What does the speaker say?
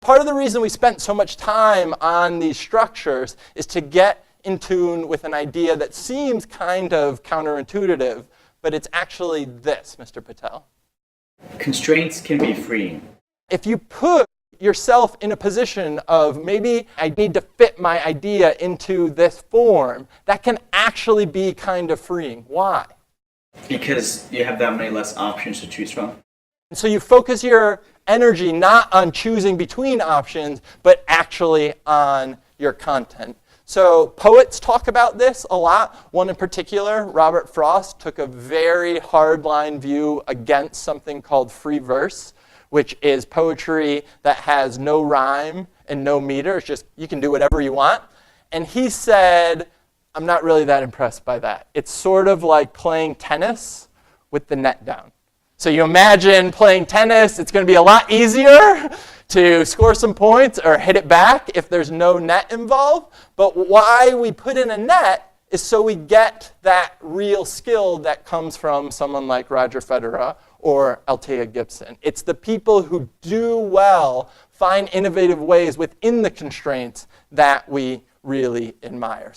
part of the reason we spent so much time on these structures is to get in tune with an idea that seems kind of counterintuitive, but it's actually this, Mr. Patel. Constraints can be freeing. If you put yourself in a position of maybe I need to fit my idea into this form, that can actually be kind of freeing. Why? Because you have that many less options to choose from. So you focus your energy not on choosing between options, but actually on your content. So poets talk about this a lot. One in particular, Robert Frost, took a very hardline view against something called free verse, which is poetry that has no rhyme and no meter. It's just you can do whatever you want. And he said, I'm not really that impressed by that. It's sort of like playing tennis with the net down. So you imagine playing tennis, it's going to be a lot easier to score some points or hit it back if there's no net involved. But why we put in a net is so we get that real skill that comes from someone like Roger Federer or Althea Gibson. It's the people who do well, find innovative ways within the constraints that we really admire.